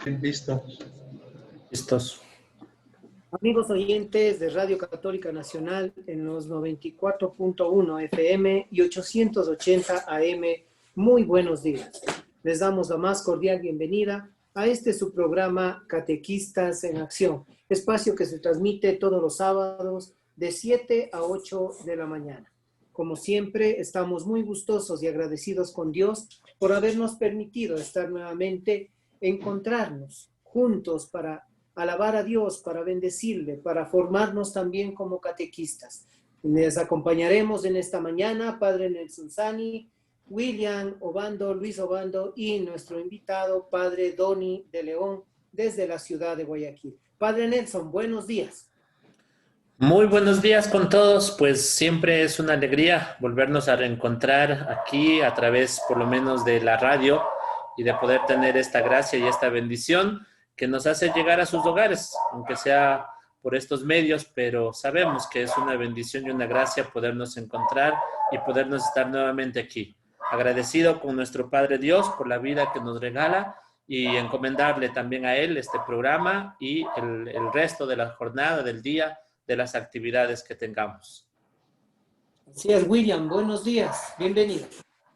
Listo. Listos. Amigos oyentes de Radio Católica Nacional en los 94.1 FM y 880 AM, muy buenos días. Les damos la más cordial bienvenida a su programa Catequistas en Acción, espacio que se transmite todos los sábados de 7 a 8 de la mañana. Como siempre, estamos muy gustosos y agradecidos con Dios por habernos permitido estar nuevamente, encontrarnos juntos para alabar a Dios, para bendecirle, para formarnos también como catequistas. Les acompañaremos en esta mañana, Padre Nelson Sani, William Obando, Luis Obando y nuestro invitado, Padre Doni de León, desde la ciudad de Guayaquil. Padre Nelson, buenos días. Muy buenos días con todos, pues siempre es una alegría volvernos a reencontrar aquí a través por lo menos de la radio y de poder tener esta gracia y esta bendición que nos hace llegar a sus hogares, aunque sea por estos medios, pero sabemos que es una bendición y una gracia podernos encontrar y podernos estar nuevamente aquí. Agradecido con nuestro Padre Dios por la vida que nos regala y encomendarle también a Él este programa y el resto de la jornada, del día, de las actividades que tengamos. Así es, William, buenos días, bienvenido.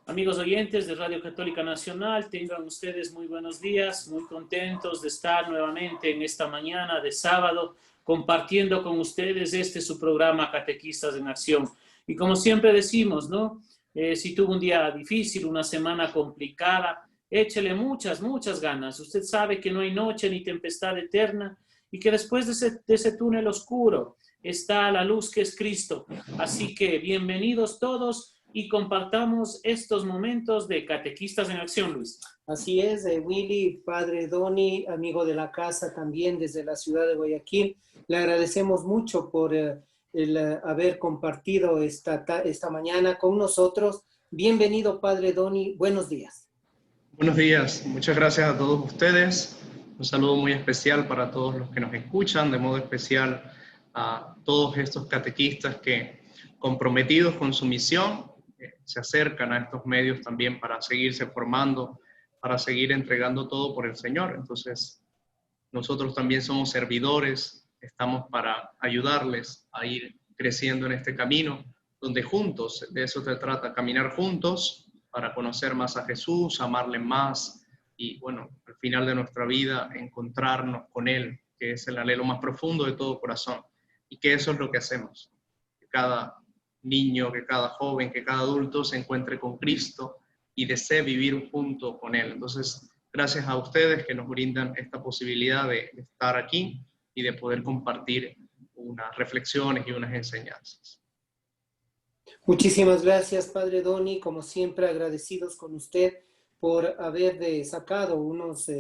Amigos oyentes de Radio Católica Nacional, tengan ustedes muy buenos días, muy contentos de estar nuevamente en esta mañana de sábado compartiendo con ustedes su programa Catequistas en Acción. Y como siempre decimos, ¿no? Si tuvo un día difícil, una semana complicada, échele muchas ganas. Usted sabe que no hay noche ni tempestad eterna y que después de ese túnel oscuro está la luz que es Cristo. Así que bienvenidos todos y compartamos estos momentos de Catequistas en Acción, Luis. Así es, Willy, Padre Doni, amigo de la casa también desde la ciudad de Guayaquil. Le agradecemos mucho por el haber compartido esta mañana con nosotros. Bienvenido, Padre Doni, buenos días. Buenos días, muchas gracias a todos ustedes. Un saludo muy especial para todos los que nos escuchan, de modo especial a todos estos catequistas que, comprometidos con su misión, se acercan a estos medios también para seguirse formando, para seguir entregando todo por el Señor. Entonces, nosotros también somos servidores, estamos para ayudarles a ir creciendo en este camino, donde juntos, de eso se trata, caminar juntos para conocer más a Jesús, amarle más y, bueno, al final de nuestra vida, encontrarnos con Él, que es el anhelo más profundo de todo corazón, y que eso es lo que hacemos. Que cada niño, que cada joven, que cada adulto se encuentre con Cristo y desee vivir junto con Él. Entonces, gracias a ustedes que nos brindan esta posibilidad de estar aquí y de poder compartir unas reflexiones y unas enseñanzas. Muchísimas gracias, Padre Doni, como siempre agradecidos con usted por haber sacado unos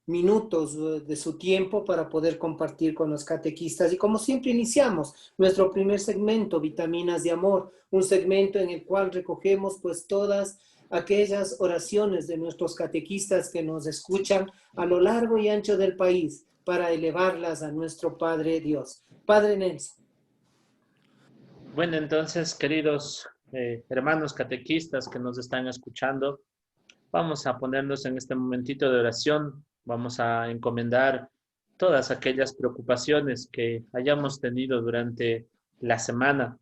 minutos de su tiempo para poder compartir con los catequistas. Y como siempre iniciamos nuestro primer segmento, Vitaminas de Amor, un segmento en el cual recogemos pues todas aquellas oraciones de nuestros catequistas que nos escuchan a lo largo y ancho del país para elevarlas a nuestro Padre Dios. Padre Nelson. Bueno, entonces, queridos hermanos catequistas que nos están escuchando, vamos a ponernos en este momentito de oración. Vamos a encomendar todas aquellas preocupaciones que hayamos tenido durante la semana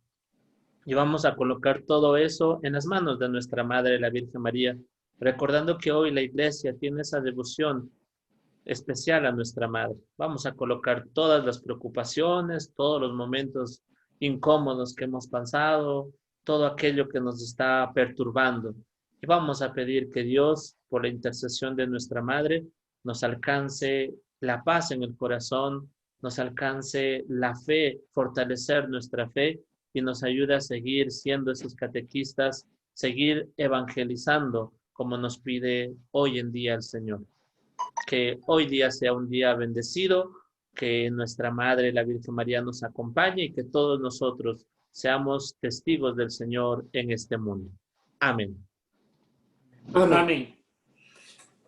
y vamos a colocar todo eso en las manos de nuestra Madre, la Virgen María, recordando que hoy la Iglesia tiene esa devoción especial a nuestra Madre. Vamos a colocar todas las preocupaciones, todos los momentos incómodos que hemos pasado, todo aquello que nos está perturbando. Y vamos a pedir que Dios, por la intercesión de nuestra Madre, nos alcance la paz en el corazón, nos alcance la fe, fortalecer nuestra fe y nos ayude a seguir siendo esos catequistas, seguir evangelizando como nos pide hoy en día el Señor. Que hoy día sea un día bendecido, que nuestra Madre, la Virgen María, nos acompañe y que todos nosotros seamos testigos del Señor en este mundo. Amén. Amén. Amén.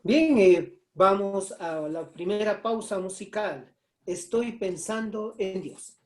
Bien, vamos a la primera pausa musical. Estoy pensando en Dios.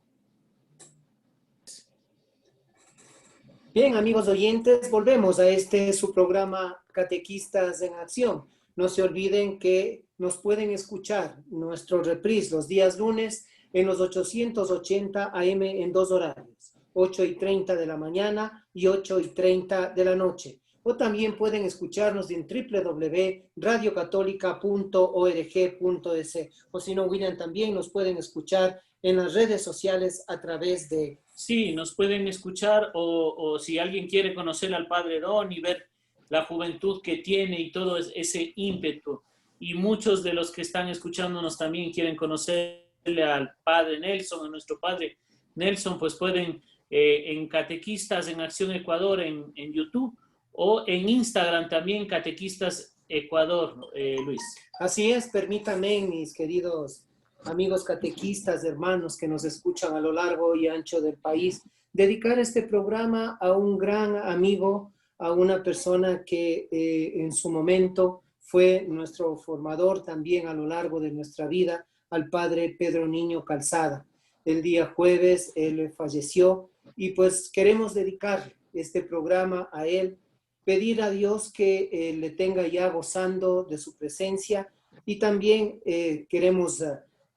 Bien, amigos oyentes, volvemos a su programa Catequistas en Acción. No se olviden que nos pueden escuchar nuestro reprise los días lunes en los 880 AM en dos horarios, 8:30 de la mañana y 8:30 de la noche. O también pueden escucharnos en www.radiocatólica.org.es. O si no, William, también nos pueden escuchar en las redes sociales a través de... Sí, nos pueden escuchar o si alguien quiere conocer al Padre Don y ver la juventud que tiene y todo ese ímpetu. Y muchos de los que están escuchándonos también quieren conocerle al Padre Nelson, a nuestro Padre Nelson, pues pueden en Catequistas en Acción Ecuador en YouTube o en Instagram también Catequistas Ecuador, Luis. Así es, permítanme, mis queridos amigos catequistas, hermanos que nos escuchan a lo largo y ancho del país, dedicar este programa a un gran amigo, a una persona que en su momento fue nuestro formador también a lo largo de nuestra vida, al padre Pedro Niño Calzada. El día jueves él falleció y pues queremos dedicar este programa a él, pedir a Dios que le tenga ya gozando de su presencia y también queremos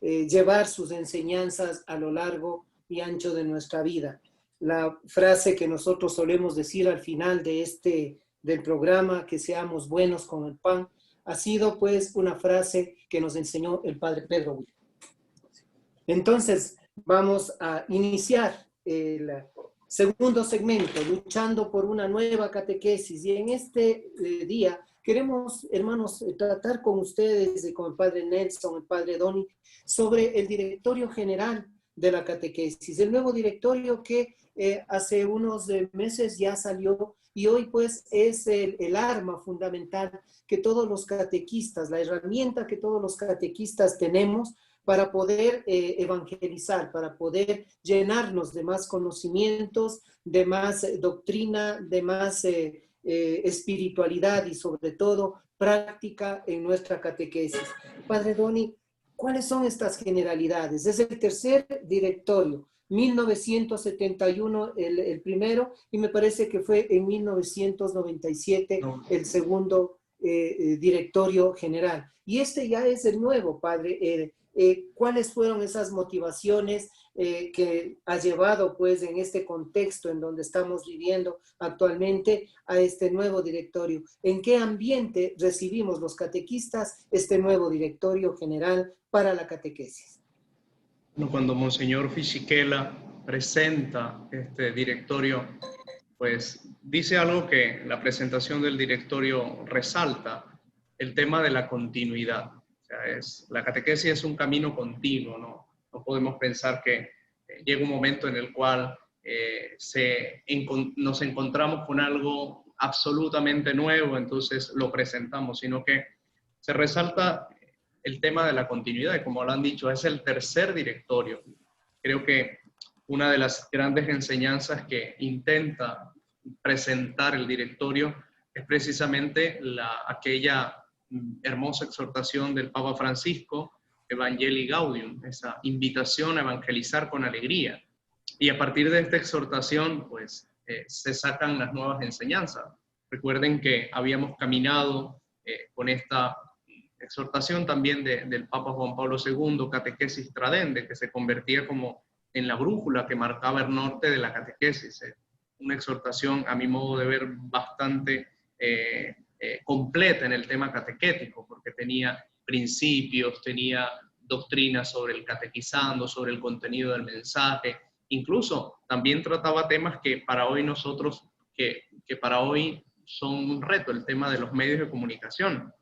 llevar sus enseñanzas a lo largo y ancho de nuestra vida. La frase que nosotros solemos decir al final del programa, que seamos buenos con el pan, ha sido pues una frase que nos enseñó el padre Pedro. Entonces vamos a iniciar el segundo segmento, luchando por una nueva catequesis. Y en este día queremos, hermanos, tratar con ustedes y con el padre Nelson, el padre Doni, sobre el directorio general de la catequesis. El nuevo directorio que hace unos meses ya salió y hoy pues es el arma fundamental que todos los catequistas, la herramienta que todos los catequistas tenemos para poder evangelizar, para poder llenarnos de más conocimientos, de más doctrina, de más espiritualidad y sobre todo práctica en nuestra catequesis. Padre Doni, ¿cuáles son estas generalidades? Es el tercer directorio, 1971 el primero y me parece que fue en 1997 el segundo directorio general. Y este ya es el nuevo, Padre. ¿Cuáles fueron esas motivaciones que ha llevado pues en este contexto en donde estamos viviendo actualmente a este nuevo directorio? ¿En qué ambiente recibimos los catequistas este nuevo directorio general para la catequesis? Bueno, cuando Monseñor Fisichella presenta este directorio, pues dice algo que la presentación del directorio resalta, el tema de la continuidad. La catequesis es un camino continuo, ¿no? No podemos pensar que llega un momento en el cual nos encontramos con algo absolutamente nuevo, entonces lo presentamos, sino que se resalta el tema de la continuidad, y como lo han dicho, es el tercer directorio. Creo que una de las grandes enseñanzas que intenta presentar el directorio es precisamente aquella hermosa exhortación del Papa Francisco, Evangelii Gaudium, esa invitación a evangelizar con alegría. Y a partir de esta exhortación, pues, se sacan las nuevas enseñanzas. Recuerden que habíamos caminado con esta exhortación también del Papa Juan Pablo II, Catequesis Tradende, que se convertía como en la brújula que marcaba el norte de la catequesis. Una exhortación, a mi modo de ver, bastante completa en el tema catequético, porque tenía principios, tenía doctrinas sobre el catequizando, sobre el contenido del mensaje, incluso también trataba temas que para hoy nosotros, que para hoy son un reto, el tema de los medios de comunicación.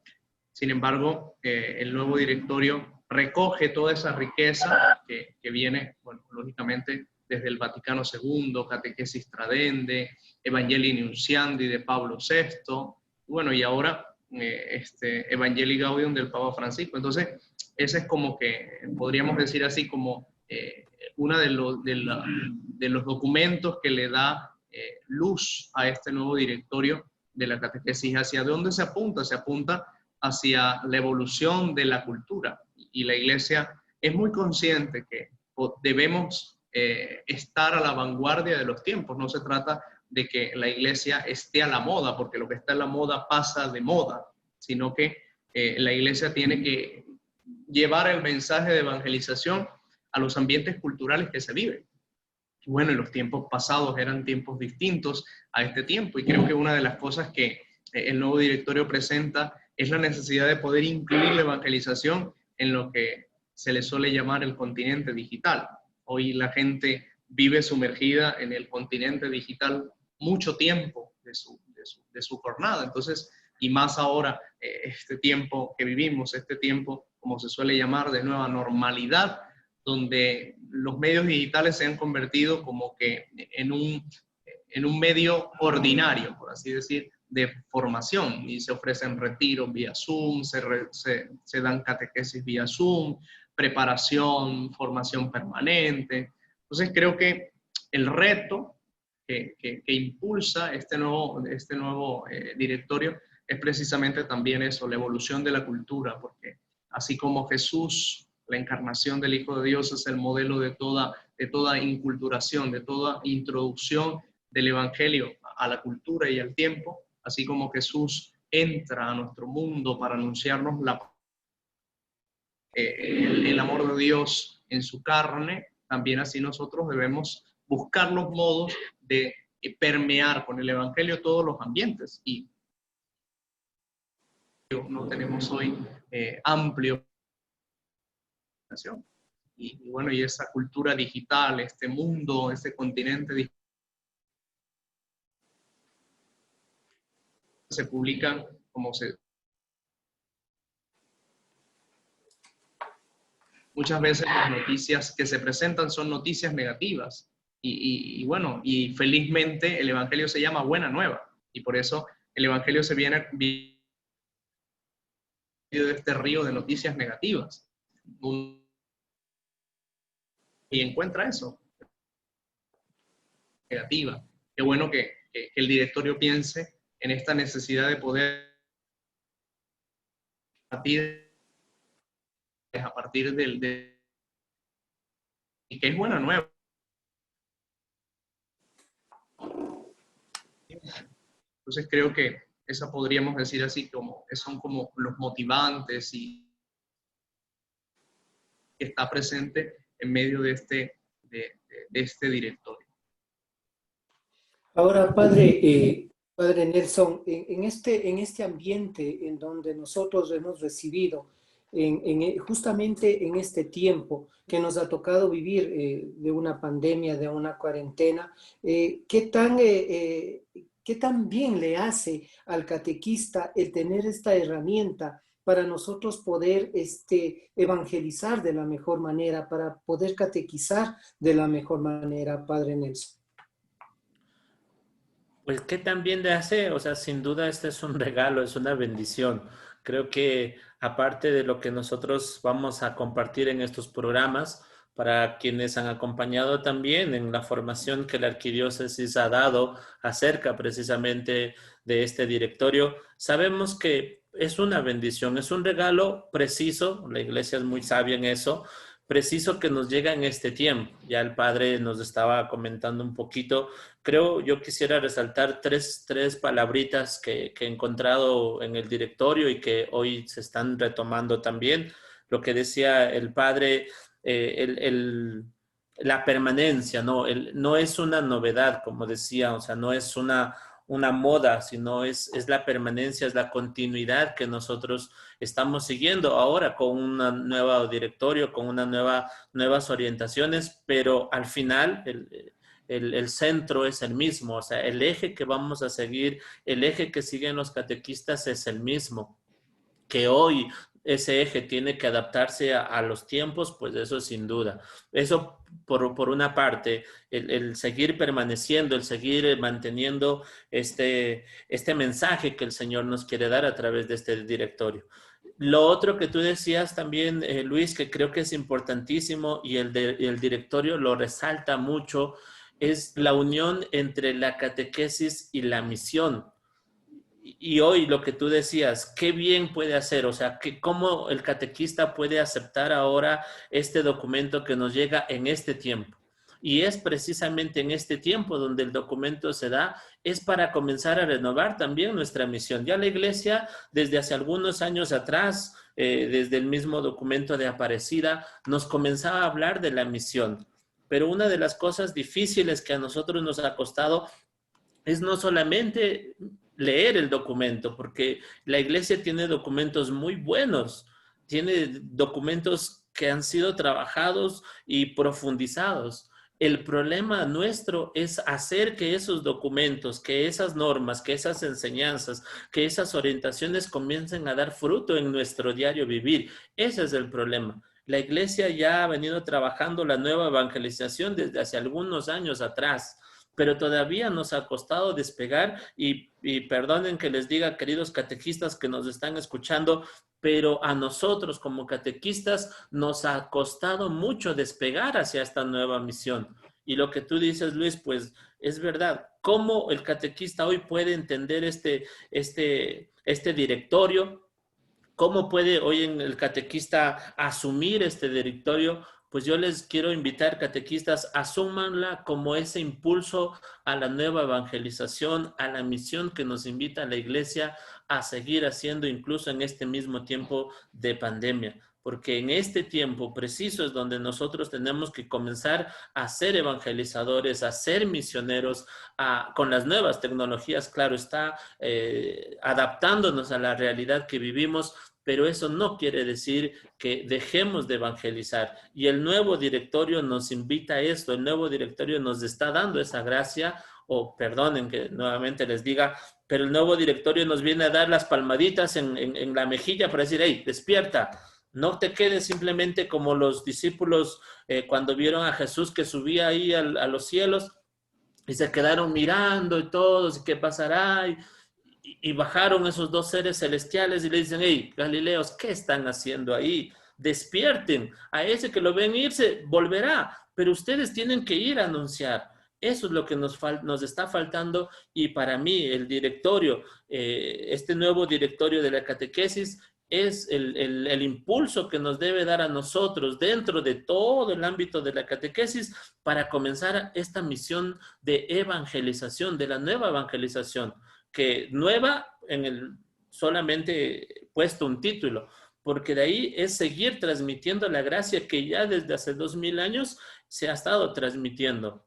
Sin embargo, el nuevo directorio recoge toda esa riqueza que viene, bueno, lógicamente, desde el Vaticano II, Catequesis Tradende, Evangelii Nuntiandi de Pablo VI, bueno, y ahora Evangelii Gaudium del Papa Francisco. Entonces, ese es como que, podríamos decir así, como uno de los documentos que le da luz a este nuevo directorio de la catequesis. ¿Hacia dónde se apunta? Se apunta hacia la evolución de la cultura. Y la Iglesia es muy consciente que debemos estar a la vanguardia de los tiempos. No se trata de que la Iglesia esté a la moda, porque lo que está a la moda pasa de moda, sino que la iglesia tiene que llevar el mensaje de evangelización a los ambientes culturales que se viven. Bueno, y los tiempos pasados eran tiempos distintos a este tiempo, y creo que una de las cosas que el nuevo directorio presenta es la necesidad de poder incluir la evangelización en lo que se le suele llamar el continente digital. Hoy la gente vive sumergida en el continente digital mucho tiempo de su jornada. Entonces, y más ahora, este tiempo que vivimos, este tiempo, como se suele llamar, de nueva normalidad, donde los medios digitales se han convertido como que en un medio ordinario, por así decir, de formación, y se ofrecen retiros vía Zoom, se dan catequesis vía Zoom, preparación, formación permanente. Entonces creo que el reto que impulsa este nuevo directorio es precisamente también eso, la evolución de la cultura, porque así como Jesús, la encarnación del Hijo de Dios, es el modelo de toda inculturación, de toda introducción del Evangelio a la cultura y al tiempo, así como Jesús entra a nuestro mundo para anunciarnos el amor de Dios en su carne, también así nosotros debemos buscar los modos de permear con el Evangelio todos los ambientes. Y no tenemos hoy amplio. Y bueno, y esa cultura digital, este mundo, este continente digital, se publican como muchas veces las noticias que se presentan son noticias negativas. Y bueno, y felizmente el Evangelio se llama Buena Nueva. Y por eso el Evangelio se viene de este río de noticias negativas. Y encuentra eso, negativa. Qué bueno que el directorio piense en esta necesidad de poder a partir y que es Buena Nueva. Entonces creo que esa podríamos decir así, como son como los motivantes y que está presente en medio de este directorio. Ahora, Padre Nelson, en este ambiente en donde nosotros hemos recibido, justamente en este tiempo que nos ha tocado vivir de una pandemia, de una cuarentena, ¿qué tan bien le hace al catequista el tener esta herramienta para nosotros poder evangelizar de la mejor manera, para poder catequizar de la mejor manera, Padre Nelson? Pues, ¿qué tan bien le hace? O sea, sin duda este es un regalo, es una bendición. Creo que aparte de lo que nosotros vamos a compartir en estos programas, para quienes han acompañado también en la formación que la Arquidiócesis ha dado acerca precisamente de este directorio, sabemos que es una bendición, es un regalo preciso, la Iglesia es muy sabia en eso, preciso que nos llega en este tiempo. Ya el Padre nos estaba comentando un poquito. Creo, yo quisiera resaltar tres palabritas que he encontrado en el directorio y que hoy se están retomando también. Lo que decía el Padre, la permanencia, ¿no? No es una novedad, como decía, o sea, no es una moda, sino es la permanencia, es la continuidad que nosotros estamos siguiendo ahora con un nuevo directorio, con nuevas orientaciones, pero al final el centro es el mismo, o sea, el eje que vamos a seguir, el eje que siguen los catequistas es el mismo. Que hoy ese eje tiene que adaptarse a los tiempos, pues eso sin duda. Eso por una parte, el seguir permaneciendo, el seguir manteniendo este mensaje que el Señor nos quiere dar a través de este directorio. Lo otro que tú decías también, Luis, que creo que es importantísimo y el directorio lo resalta mucho, es la unión entre la catequesis y la misión. Y hoy lo que tú decías, qué bien puede hacer, o sea, cómo el catequista puede aceptar ahora este documento que nos llega en este tiempo. y es precisamente en este tiempo donde el documento se da, es para comenzar a renovar también nuestra misión. Ya la iglesia, desde hace algunos años atrás, desde el mismo documento de Aparecida, nos comenzaba a hablar de la misión. Pero una de las cosas difíciles que a nosotros nos ha costado es no solamente leer el documento, porque la iglesia tiene documentos muy buenos, tiene documentos que han sido trabajados y profundizados. El problema nuestro es hacer que esos documentos, que esas normas, que esas enseñanzas, que esas orientaciones comiencen a dar fruto en nuestro diario vivir. Ese es el problema. La iglesia ya ha venido trabajando la nueva evangelización desde hace algunos años atrás, pero todavía nos ha costado despegar y perdonen que les diga, queridos catequistas que nos están escuchando, pero a nosotros como catequistas nos ha costado mucho despegar hacia esta nueva misión. Y lo que tú dices, Luis, pues es verdad. ¿Cómo el catequista hoy puede entender este directorio? ¿Cómo puede hoy el catequista asumir este directorio? Pues yo les quiero invitar, catequistas, asúmanla como ese impulso a la nueva evangelización, a la misión que nos invita la iglesia a seguir haciendo incluso en este mismo tiempo de pandemia. Porque en este tiempo preciso es donde nosotros tenemos que comenzar a ser evangelizadores, a ser misioneros, con las nuevas tecnologías, claro está, adaptándonos a la realidad que vivimos, pero eso no quiere decir que dejemos de evangelizar. Y el nuevo directorio nos invita a esto, el nuevo directorio nos está dando esa gracia, o perdonen que nuevamente les diga, pero el nuevo directorio nos viene a dar las palmaditas en la mejilla para decir, hey, despierta, no te quedes simplemente como los discípulos cuando vieron a Jesús que subía ahí a los cielos y se quedaron mirando y todos, ¿y qué pasará? Y bajaron esos dos seres celestiales y le dicen, hey, Galileos, ¿qué están haciendo ahí? Despierten, a ese que lo ven irse, volverá, pero ustedes tienen que ir a anunciar. Eso es lo que nos está faltando y para mí el directorio, este nuevo directorio de la catequesis es el impulso que nos debe dar a nosotros dentro de todo el ámbito de la catequesis para comenzar esta misión de evangelización, de la nueva evangelización, que nueva solamente puesto un título, porque de ahí es seguir transmitiendo la gracia que ya desde hace 2000 años se ha estado transmitiendo.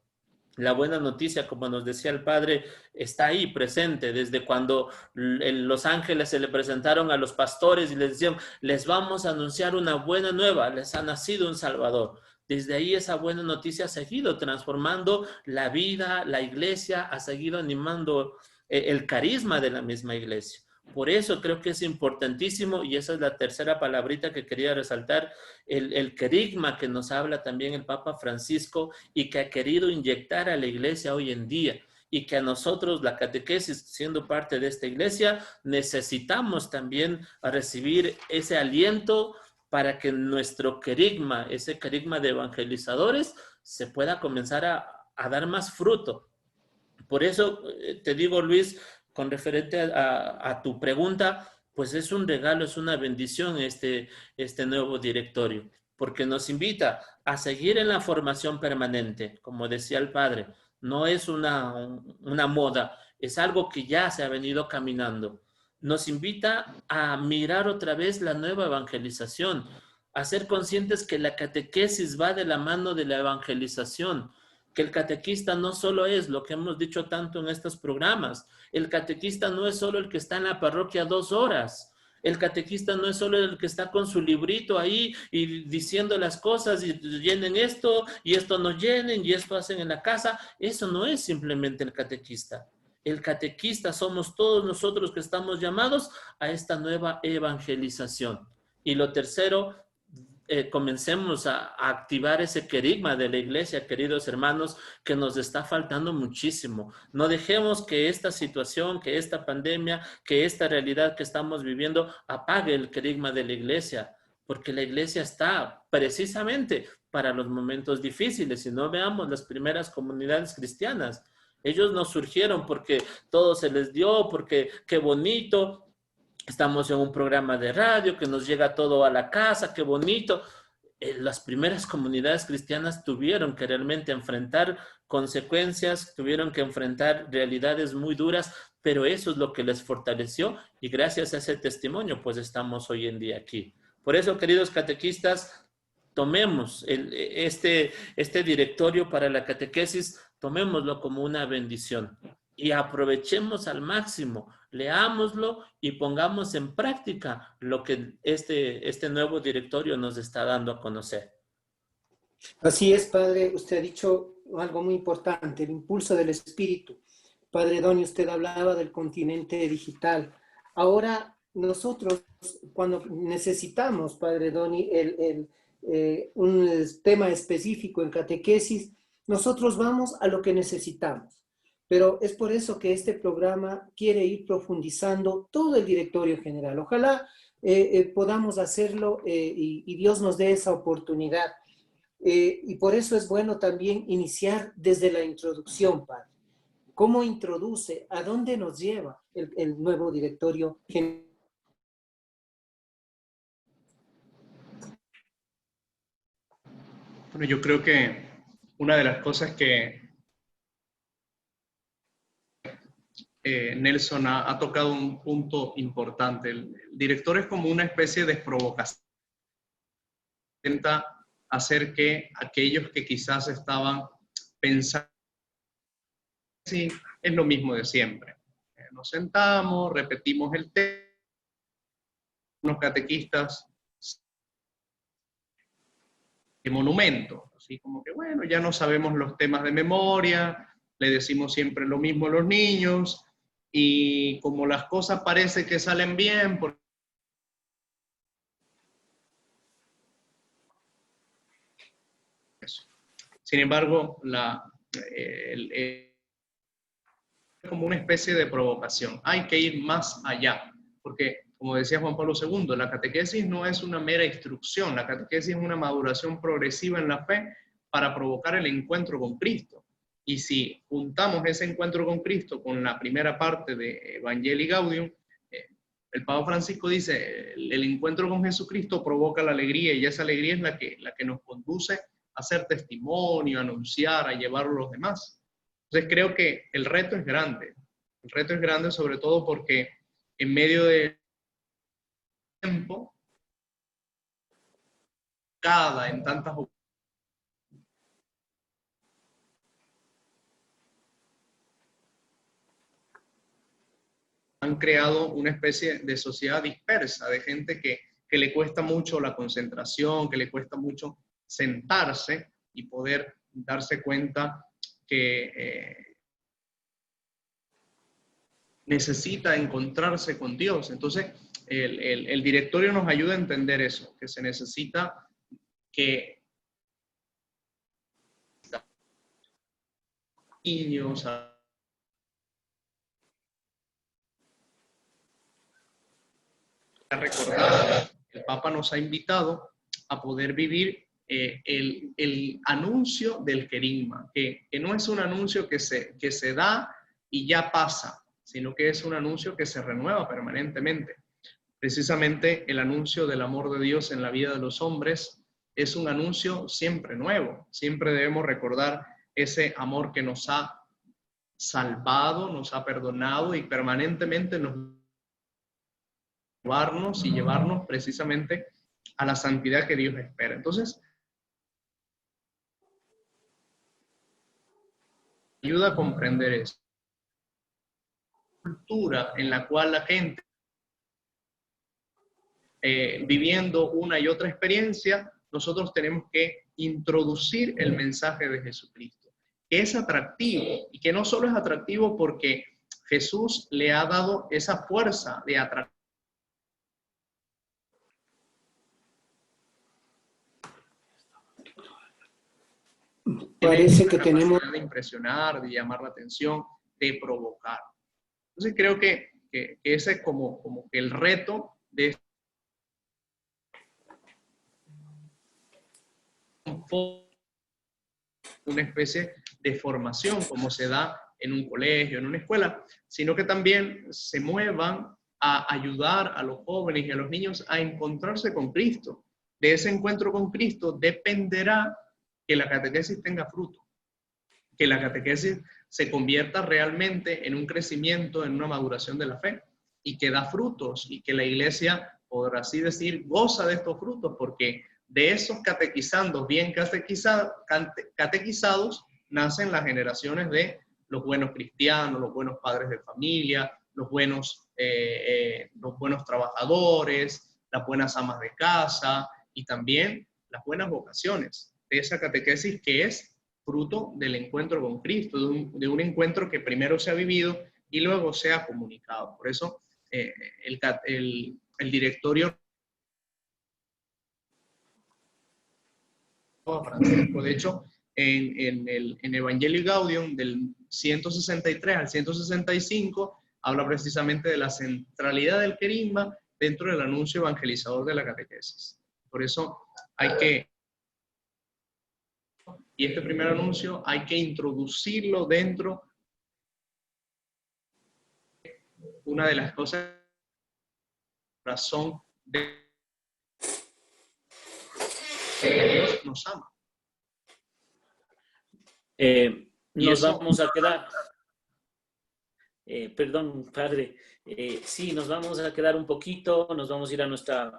La buena noticia, como nos decía el Padre, está ahí presente desde cuando los ángeles se le presentaron a los pastores y les decían, les vamos a anunciar una buena nueva, les ha nacido un Salvador. Desde ahí esa buena noticia ha seguido transformando la vida, la iglesia, ha seguido animando el carisma de la misma iglesia. Por eso creo que es importantísimo, y esa es la tercera palabrita que quería resaltar, el querigma que nos habla también el Papa Francisco y que ha querido inyectar a la iglesia hoy en día, y que a nosotros, la catequesis, siendo parte de esta iglesia, necesitamos también recibir ese aliento para que nuestro querigma, ese querigma de evangelizadores, se pueda comenzar a dar más fruto. Por eso te digo, Luis, con referente a tu pregunta, pues es un regalo, es una bendición este nuevo directorio, porque nos invita a seguir en la formación permanente, como decía el Padre, no es una moda, es algo que ya se ha venido caminando. Nos invita a mirar otra vez la nueva evangelización, a ser conscientes que la catequesis va de la mano de la evangelización, que el catequista no solo es lo que hemos dicho tanto en estos programas, el catequista no es solo el que está en la parroquia 2 horas, el catequista no es solo el que está con su librito ahí y diciendo las cosas y llenen esto y esto no llenen y esto hacen en la casa. Eso no es simplemente el catequista. El catequista somos todos nosotros que estamos llamados a esta nueva evangelización. Y lo tercero, comencemos a activar ese querigma de la iglesia, queridos hermanos, que nos está faltando muchísimo. No dejemos que esta situación, que esta pandemia, que esta realidad que estamos viviendo apague el querigma de la iglesia, porque la iglesia está precisamente para los momentos difíciles. Si no, veamos las primeras comunidades cristianas. Ellos no surgieron porque todo se les dio, porque qué bonito, estamos en un programa de radio que nos llega todo a la casa, qué bonito. las primeras comunidades cristianas tuvieron que realmente enfrentar consecuencias, tuvieron que enfrentar realidades muy duras, pero eso es lo que les fortaleció y gracias a ese testimonio pues estamos hoy en día aquí. Por eso, queridos catequistas, tomemos este directorio para la catequesis, tomémoslo como una bendición y aprovechemos al máximo, leámoslo y pongamos en práctica lo que este nuevo directorio nos está dando a conocer. Así es, Padre, usted ha dicho algo muy importante, el impulso del espíritu. Padre Doni, usted hablaba del continente digital. Ahora nosotros, cuando necesitamos, Padre Doni, un tema específico en catequesis, nosotros vamos a lo que necesitamos. Pero es por eso que este programa quiere ir profundizando todo el directorio general. Ojalá podamos hacerlo y Dios nos dé esa oportunidad. Y por eso es bueno también iniciar desde la introducción, Padre. ¿Cómo introduce? ¿A dónde nos lleva el nuevo directorio general? Bueno, yo creo que una de las cosas que Nelson ha tocado un punto importante. El director es como una especie de provocación. Intenta hacer que aquellos que quizás estaban pensando, sí, es lo mismo de siempre. Nos sentamos, repetimos el tema, los catequistas de monumento, así como que bueno, ya no sabemos los temas de memoria, le decimos siempre lo mismo a los niños, y como las cosas parece que salen bien, porque sin embargo, como una especie de provocación. Hay que ir más allá, porque, como decía Juan Pablo II, la catequesis no es una mera instrucción, la catequesis es una maduración progresiva en la fe para provocar el encuentro con Cristo. Y si juntamos ese encuentro con Cristo con la primera parte de Evangelii Gaudium, el Papa Francisco dice, el encuentro con Jesucristo provoca la alegría y esa alegría es la que nos conduce a hacer testimonio, a anunciar, a llevarlo a los demás. Entonces creo que el reto es grande. El reto es grande sobre todo porque en medio del tiempo, en tantas ocasiones, han creado una especie de sociedad dispersa, de gente que le cuesta mucho la concentración, que le cuesta mucho sentarse y poder darse cuenta que necesita encontrarse con Dios. Entonces, el directorio nos ayuda a entender eso, que se necesita que niños, recordar, el Papa nos ha invitado a poder vivir el anuncio del querigma, que no es un anuncio que se da y ya pasa, sino que es un anuncio que se renueva permanentemente. Precisamente el anuncio del amor de Dios en la vida de los hombres es un anuncio siempre nuevo. Siempre debemos recordar ese amor que nos ha salvado, nos ha perdonado y permanentemente nos y llevarnos precisamente a la santidad que Dios espera. Entonces, ayuda a comprender eso. Cultura en la cual la gente viviendo una y otra experiencia, nosotros tenemos que introducir el mensaje de Jesucristo, que es atractivo y que no solo es atractivo porque Jesús le ha dado esa fuerza de atractivo. Parece que tenemos de impresionar, de llamar la atención, de provocar. Entonces creo que ese es como que el reto de una especie de formación como se da en un colegio, en una escuela, sino que también se muevan a ayudar a los jóvenes y a los niños a encontrarse con Cristo. de ese encuentro con Cristo dependerá que la catequesis tenga fruto, que la catequesis se convierta realmente en un crecimiento, en una maduración de la fe, y que da frutos, y que la iglesia, por así decir, goza de estos frutos, porque de esos catequizandos bien catequizados nacen las generaciones de los buenos cristianos, los buenos padres de familia, los buenos trabajadores, las buenas amas de casa y también las buenas vocaciones de esa catequesis que es fruto del encuentro con Cristo, de un encuentro que primero se ha vivido y luego se ha comunicado. Por eso el directorio Francisco, de hecho, en Evangelii Gaudium del 163 al 165 habla precisamente de la centralidad del querigma dentro del anuncio evangelizador de la catequesis. Por eso y este primer anuncio hay que introducirlo dentro de una de las cosas razón de que Dios nos ama. Vamos a quedar, perdón, padre, sí, nos vamos a quedar un poquito, nos vamos a ir a nuestra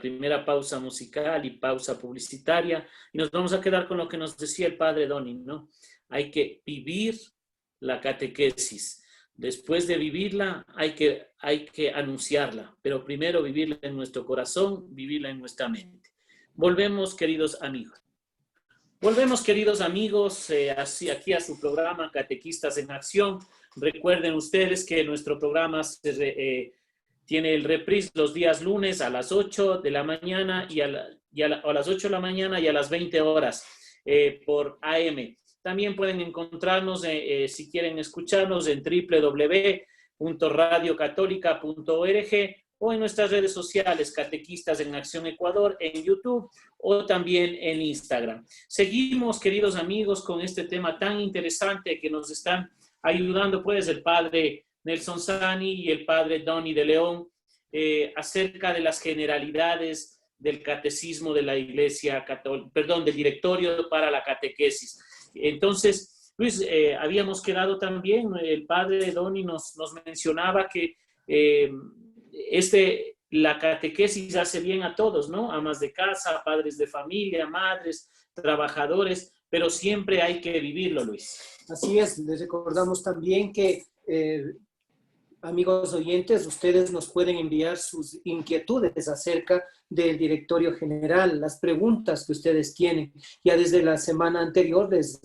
primera pausa musical y pausa publicitaria, y nos vamos a quedar con lo que nos decía el padre Donny, ¿no? Hay que vivir la catequesis. Después de vivirla, hay que anunciarla, pero primero vivirla en nuestro corazón, vivirla en nuestra mente. Volvemos, queridos amigos. Volvemos, queridos amigos, aquí a su programa Catequistas en Acción. Recuerden ustedes que nuestro programa tiene el reprise los días lunes a las 8 de la mañana a las 8 de la mañana y a las 20 horas por AM. También pueden encontrarnos, si quieren escucharnos, en www.radiocatólica.org o en nuestras redes sociales, Catequistas en Acción Ecuador, en YouTube o también en Instagram. Seguimos, queridos amigos, con este tema tan interesante que nos están ayudando, pues, el padre Nelson Sani y el padre Donny de León, acerca de las generalidades del catecismo de la Iglesia Católica, del directorio para la catequesis. Entonces, Luis, habíamos quedado también, el padre Donny nos mencionaba que la catequesis hace bien a todos, ¿no? Amas de casa, padres de familia, madres, trabajadores, pero siempre hay que vivirlo, Luis. Así es, les recordamos también que, amigos oyentes, ustedes nos pueden enviar sus inquietudes acerca del directorio general, las preguntas que ustedes tienen. Ya desde la semana anterior les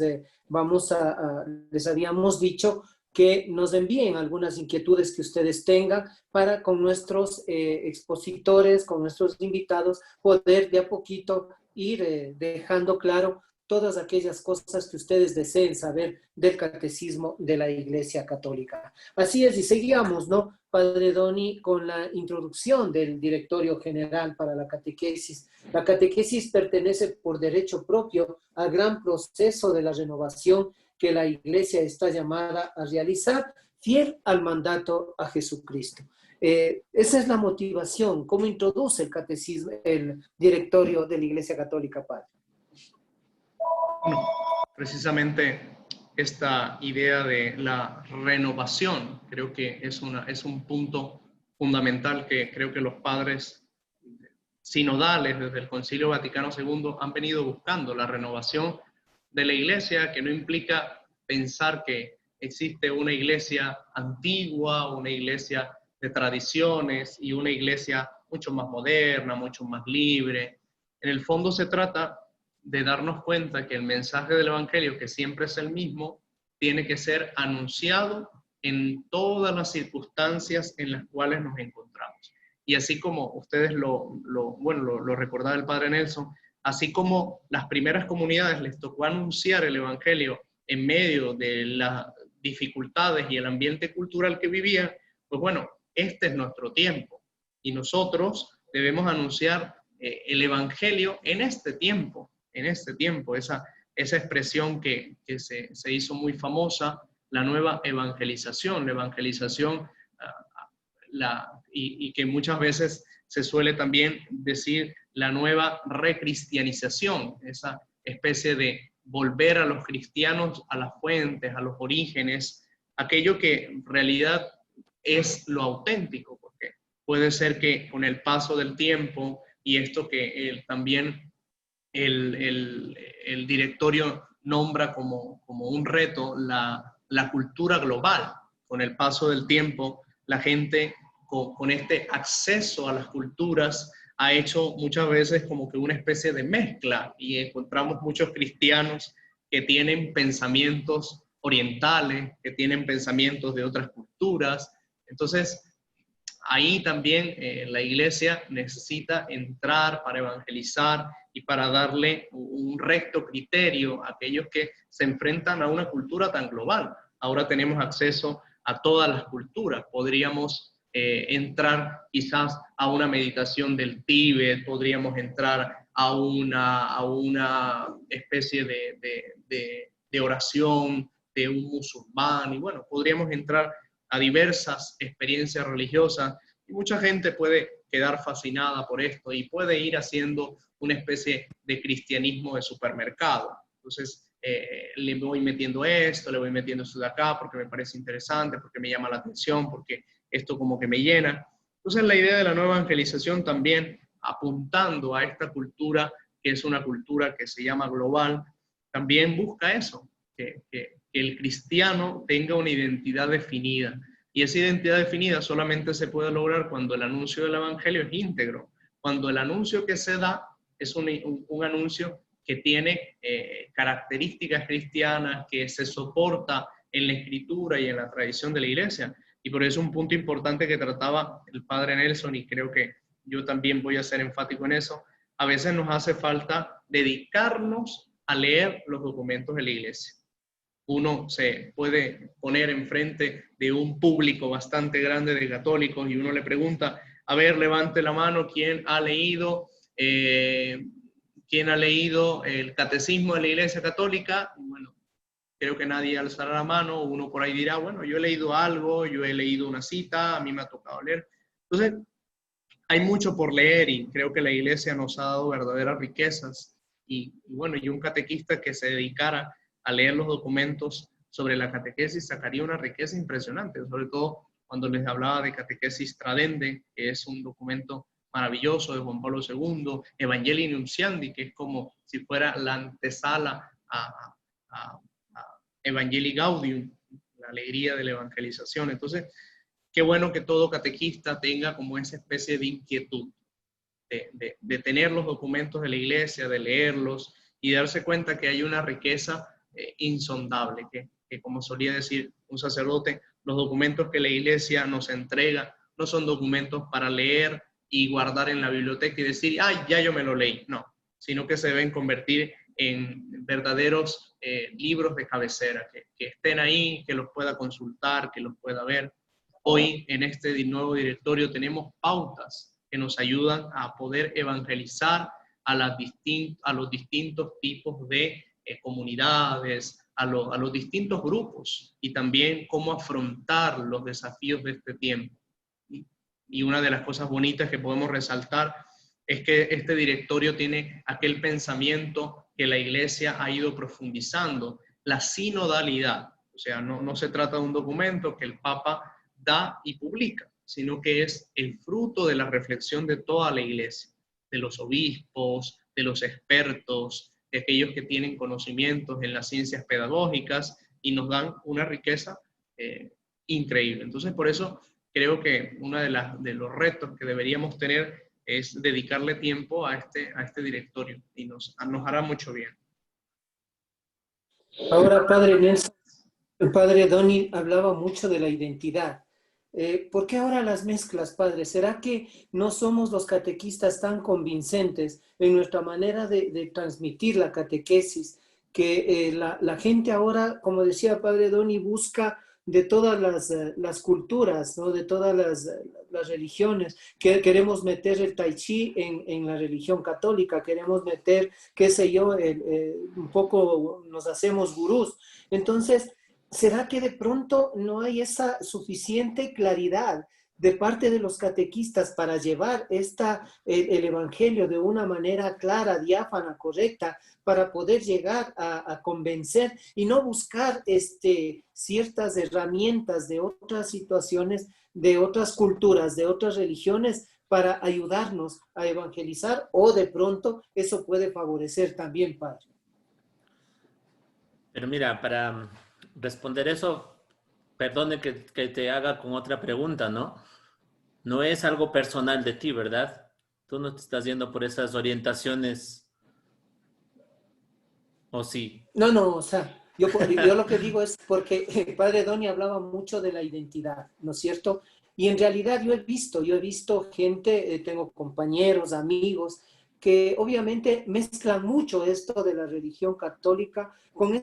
habíamos dicho que nos envíen algunas inquietudes que ustedes tengan para con nuestros expositores, con nuestros invitados, poder de a poquito ir dejando claro todas aquellas cosas que ustedes deseen saber del catecismo de la Iglesia Católica. Así es, y seguíamos, ¿no, padre Donny, con la introducción del directorio general para la catequesis. La catequesis pertenece por derecho propio al gran proceso de la renovación que la Iglesia está llamada a realizar, fiel al mandato a Jesucristo. Esa es la motivación, cómo introduce el catecismo, el directorio de la Iglesia Católica, padre. Bueno, precisamente esta idea de la renovación creo que es un punto fundamental que creo que los padres sinodales desde el Concilio Vaticano II han venido buscando, la renovación de la iglesia, que no implica pensar que existe una iglesia antigua, una iglesia de tradiciones y una iglesia mucho más moderna, mucho más libre. En el fondo se trata de darnos cuenta que el mensaje del Evangelio, que siempre es el mismo, tiene que ser anunciado en todas las circunstancias en las cuales nos encontramos. Y así como ustedes lo recordaba el padre Nelson, así como las primeras comunidades les tocó anunciar el Evangelio en medio de las dificultades y el ambiente cultural que vivían, pues bueno, este es nuestro tiempo. Y nosotros debemos anunciar el Evangelio en este tiempo, esa expresión que se hizo muy famosa, la nueva evangelización, y que muchas veces se suele también decir la nueva recristianización, esa especie de volver a los cristianos a las fuentes, a los orígenes, aquello que en realidad es lo auténtico, porque puede ser que con el paso del tiempo y esto que también el directorio nombra como un reto, la cultura global. Con el paso del tiempo, la gente con este acceso a las culturas ha hecho muchas veces como que una especie de mezcla y encontramos muchos cristianos que tienen pensamientos orientales, que tienen pensamientos de otras culturas. Entonces, ahí también la iglesia necesita entrar para evangelizar y para darle un recto criterio a aquellos que se enfrentan a una cultura tan global. Ahora tenemos acceso a todas las culturas. Podríamos entrar quizás a una meditación del Tíbet, podríamos entrar a una especie de oración de un musulmán, y bueno, podríamos entrar a diversas experiencias religiosas, y mucha gente puede quedar fascinada por esto y puede ir haciendo una especie de cristianismo de supermercado. Entonces, le voy metiendo esto, le voy metiendo esto de acá porque me parece interesante, porque me llama la atención, porque esto como que me llena. Entonces, la idea de la nueva evangelización también apuntando a esta cultura, que es una cultura que se llama global, también busca eso, que el cristiano tenga una identidad definida. Y esa identidad definida solamente se puede lograr cuando el anuncio del evangelio es íntegro, cuando el anuncio que se da es un anuncio que tiene características cristianas, que se soporta en la escritura y en la tradición de la iglesia. Y por eso un punto importante que trataba el padre Nelson, y creo que yo también voy a ser enfático en eso, a veces nos hace falta dedicarnos a leer los documentos de la iglesia. Uno se puede poner enfrente de un público bastante grande de católicos y uno le pregunta, a ver, levante la mano, ¿quién ha leído el catecismo de la Iglesia Católica? Bueno, creo que nadie alzará la mano. Uno por ahí dirá, bueno, yo he leído algo, yo he leído una cita, a mí me ha tocado leer. Entonces, hay mucho por leer y creo que la Iglesia nos ha dado verdaderas riquezas. Y bueno, y un catequista que se dedicara a leer los documentos sobre la catequesis sacaría una riqueza impresionante, sobre todo cuando les hablaba de Catequesis Tradendae, que es un documento maravilloso de Juan Pablo II, Evangelii Nuntiandi, que es como si fuera la antesala a Evangelii Gaudium, la alegría de la evangelización. Entonces, qué bueno que todo catequista tenga como esa especie de inquietud de tener los documentos de la iglesia, de leerlos y darse cuenta que hay una riqueza insondable, que como solía decir un sacerdote, los documentos que la iglesia nos entrega no son documentos para leer y guardar en la biblioteca y decir, ay, ya yo me lo leí. No, sino que se deben convertir en verdaderos libros de cabecera, que estén ahí, que los pueda consultar, que los pueda ver. Hoy en este nuevo directorio tenemos pautas que nos ayudan a poder evangelizar a los distintos tipos de comunidades, a los distintos grupos, y también cómo afrontar los desafíos de este tiempo. Y una de las cosas bonitas que podemos resaltar es que este directorio tiene aquel pensamiento que la iglesia ha ido profundizando, la sinodalidad. O sea, no se trata de un documento que el Papa da y publica, sino que es el fruto de la reflexión de toda la iglesia, de los obispos, de los expertos, de aquellos que tienen conocimientos en las ciencias pedagógicas y nos dan una riqueza increíble. Entonces, por eso creo que uno de los retos que deberíamos tener es dedicarle tiempo a este directorio y nos hará mucho bien. Ahora, padre Nelson, el padre Donny hablaba mucho de la identidad. ¿Por qué ahora las mezclas, padre? ¿Será que no somos los catequistas tan convincentes en nuestra manera de transmitir la catequesis? Que la gente ahora, como decía padre Donny, busca de todas las culturas, ¿no? De todas las religiones. Que queremos meter el tai chi en la religión católica, queremos meter, qué sé yo, un poco nos hacemos gurús. Entonces, ¿será que de pronto no hay esa suficiente claridad de parte de los catequistas para llevar el Evangelio de una manera clara, diáfana, correcta, para poder llegar a convencer y no buscar ciertas herramientas de otras situaciones, de otras culturas, de otras religiones, para ayudarnos a evangelizar, o de pronto eso puede favorecer también, Padre. Pero mira, para responder eso, perdone que te haga con otra pregunta, ¿no? No es algo personal de ti, ¿verdad? Tú no te estás yendo por esas orientaciones, ¿o sí? No, o sea, yo lo que digo es porque el Padre Doni hablaba mucho de la identidad, ¿no es cierto? Y en realidad yo he visto gente, tengo compañeros, amigos, que obviamente mezclan mucho esto de la religión católica con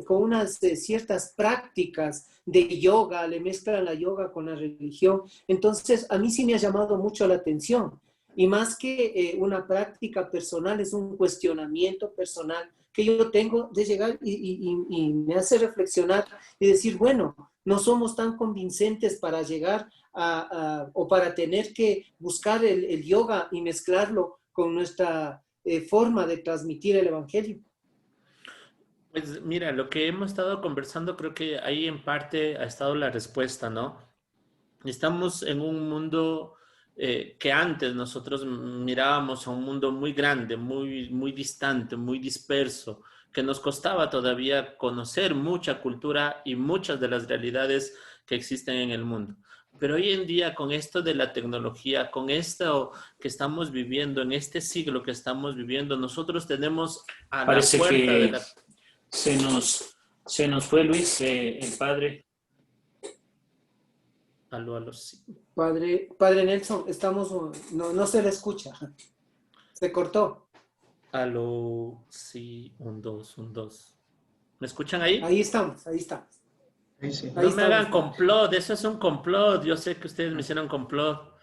unas ciertas prácticas de yoga, le mezclan la yoga con la religión. Entonces, a mí sí me ha llamado mucho la atención. Y más que una práctica personal, es un cuestionamiento personal que yo tengo de llegar y me hace reflexionar y decir, bueno, no somos tan convincentes para llegar o para tener que buscar el yoga y mezclarlo con nuestra forma de transmitir el Evangelio. Pues mira, lo que hemos estado conversando, creo que ahí en parte ha estado la respuesta, ¿no? Estamos en un mundo que antes nosotros mirábamos a un mundo muy grande, muy distante, muy disperso, que nos costaba todavía conocer mucha cultura y muchas de las realidades que existen en el mundo. Pero hoy en día, con esto de la tecnología, con esto que estamos viviendo, en este siglo que estamos viviendo, nosotros tenemos a la Parece puerta de que la... se nos fue Luis, el padre. Aló, sí. Padre Nelson, no se le escucha. Se cortó. Aló, sí, un, dos, un, dos. ¿Me escuchan ahí? Ahí estamos, ahí estamos. Sí, sí. Ahí No me estamos, hagan padre. complot, eso es un complot. Yo sé que ustedes me hicieron complot.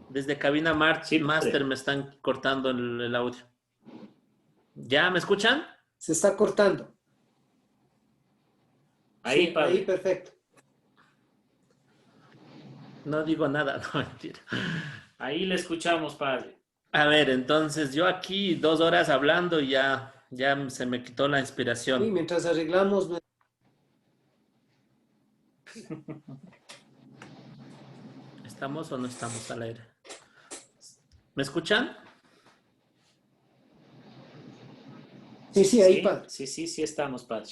Desde Cabina Sí, Master padre. me están cortando el audio. ¿Ya me escuchan? Se está cortando. Ahí, Sí, ahí padre. perfecto. No digo nada, no, mentira. Ahí le escuchamos, padre. A ver, entonces yo aquí 2 horas hablando y ya se me quitó la Y inspiración. mientras arreglamos. ¿Estamos o no estamos al aire? ¿Me escuchan? Sí, ahí, padre. Sí estamos, padre.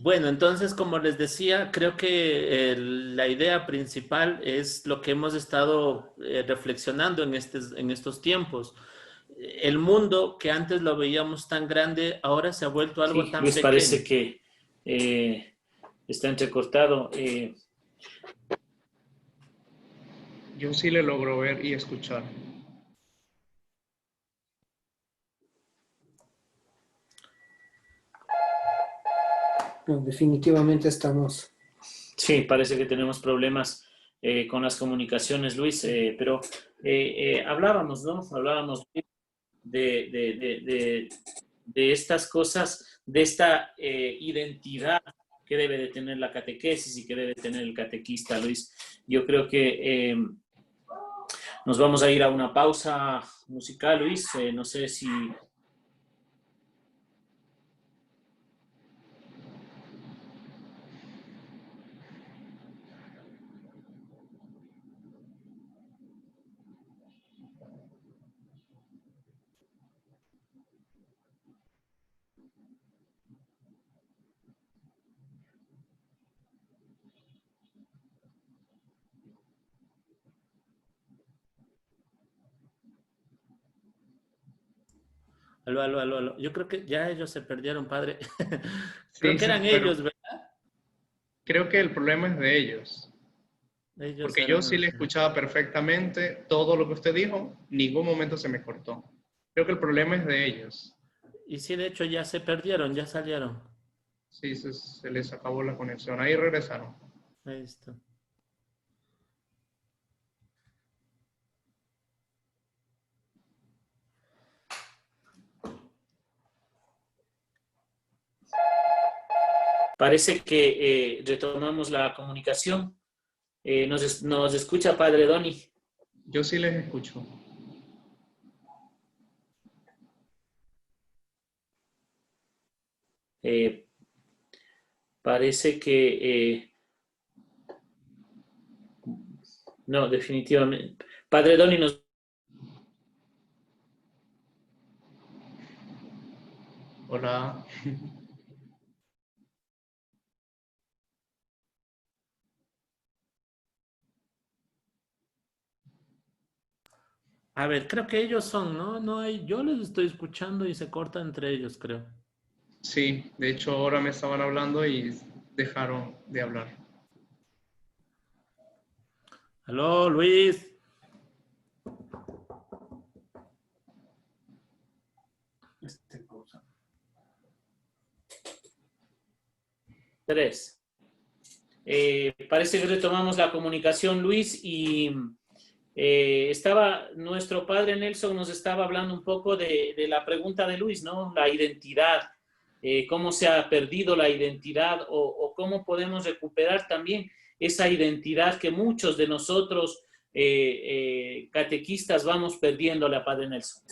Bueno, entonces, como les decía, creo que la idea principal es lo que hemos estado reflexionando en estos tiempos. El mundo que antes lo veíamos tan grande, ahora se ha vuelto algo Sí, tan Luis, pequeño. parece que está entrecortado. Yo sí le logro ver y escuchar. No, definitivamente estamos. Sí, parece que tenemos problemas con las comunicaciones, Luis, pero hablábamos, ¿no? Hablábamos de estas cosas, de esta identidad que debe de tener la catequesis y que debe tener el catequista, Luis. Yo creo que nos vamos a ir a una pausa musical, Luis. No sé si... Aló. Yo creo que ya ellos se perdieron, padre. Creo Sí, que sí, eran pero ellos, ¿verdad? creo que el problema es de ellos. Ellos Porque yo eran... sí le escuchaba perfectamente todo lo que usted dijo, ningún momento se me cortó. Creo que el problema es de ellos. Y sí, de hecho, ya se perdieron, ya salieron. Sí, se les acabó la conexión. Ahí regresaron. Ahí está. Parece que retomamos la comunicación. Nos escucha Padre Doni. Yo sí les escucho. Parece que no, definitivamente. Padre Doni nos... Hola. A ver, creo que ellos son, ¿no? No hay, yo les estoy escuchando y se corta entre ellos, creo. Sí, de hecho ahora me estaban hablando y dejaron de hablar. Aló, Luis. Tres. Parece que retomamos la comunicación, Luis, y nuestro padre Nelson nos estaba hablando un poco de la pregunta de Luis, ¿no? La identidad, cómo se ha perdido la identidad o cómo podemos recuperar también esa identidad que muchos de nosotros catequistas vamos perdiéndole a Padre Nelson.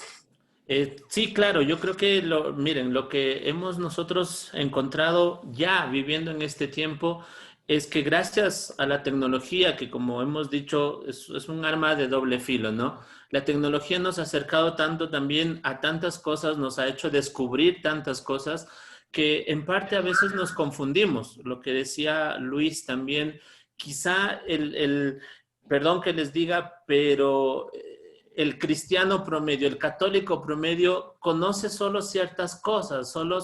Sí, claro, yo creo que, miren, lo que hemos nosotros encontrado ya viviendo en este tiempo es que gracias a la tecnología, que como hemos dicho, es un arma de doble filo, ¿no? La tecnología nos ha acercado tanto también a tantas cosas, nos ha hecho descubrir tantas cosas que en parte a veces nos confundimos. Lo que decía Luis también, quizá perdón que les diga, pero el cristiano promedio, el católico promedio, conoce solo ciertas cosas, solo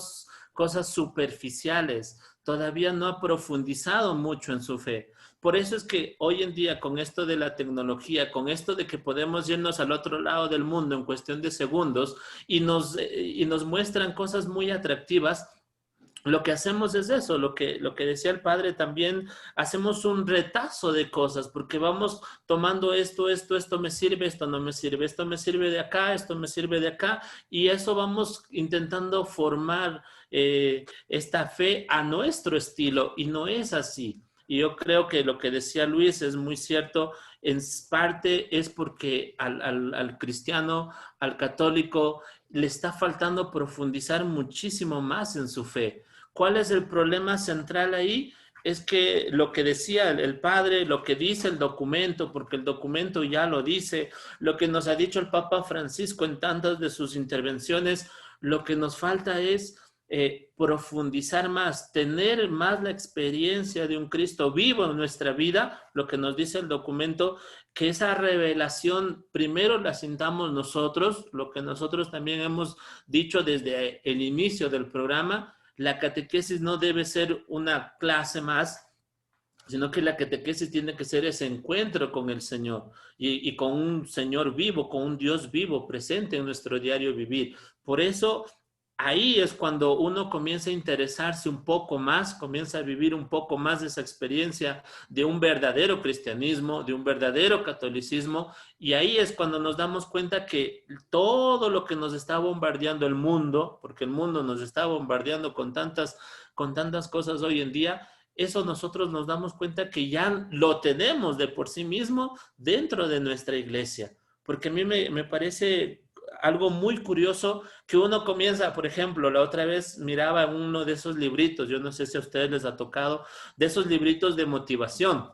cosas superficiales, todavía no ha profundizado mucho en su fe. Por eso es que hoy en día, con esto de la tecnología, con esto de que podemos irnos al otro lado del mundo en cuestión de segundos y nos muestran cosas muy atractivas, lo que hacemos es eso, lo que decía el padre también, hacemos un retazo de cosas, porque vamos tomando esto me sirve, esto no me sirve, esto me sirve de acá, esto me sirve de acá, y eso vamos intentando formar esta fe a nuestro estilo, y no es así. Y yo creo que lo que decía Luis es muy cierto, en parte es porque al cristiano, al católico, le está faltando profundizar muchísimo más en su fe. ¿Cuál es el problema central ahí? Es que lo que decía el padre, lo que dice el documento, porque el documento ya lo dice, lo que nos ha dicho el Papa Francisco en tantas de sus intervenciones, lo que nos falta es profundizar más, tener más la experiencia de un Cristo vivo en nuestra vida, lo que nos dice el documento, que esa revelación primero la sintamos nosotros, lo que nosotros también hemos dicho desde el inicio del programa. La catequesis no debe ser una clase más, sino que la catequesis tiene que ser ese encuentro con el Señor y con un Señor vivo, con un Dios vivo presente en nuestro diario vivir. Por eso, ahí es cuando uno comienza a interesarse un poco más, comienza a vivir un poco más de esa experiencia de un verdadero cristianismo, de un verdadero catolicismo, y ahí es cuando nos damos cuenta que todo lo que nos está bombardeando el mundo, porque el mundo nos está bombardeando con tantas cosas hoy en día, eso nosotros nos damos cuenta que ya lo tenemos de por sí mismo dentro de nuestra iglesia. Porque a mí me parece algo muy curioso que uno comienza, por ejemplo, la otra vez miraba uno de esos libritos, yo no sé si a ustedes les ha tocado, de esos libritos de motivación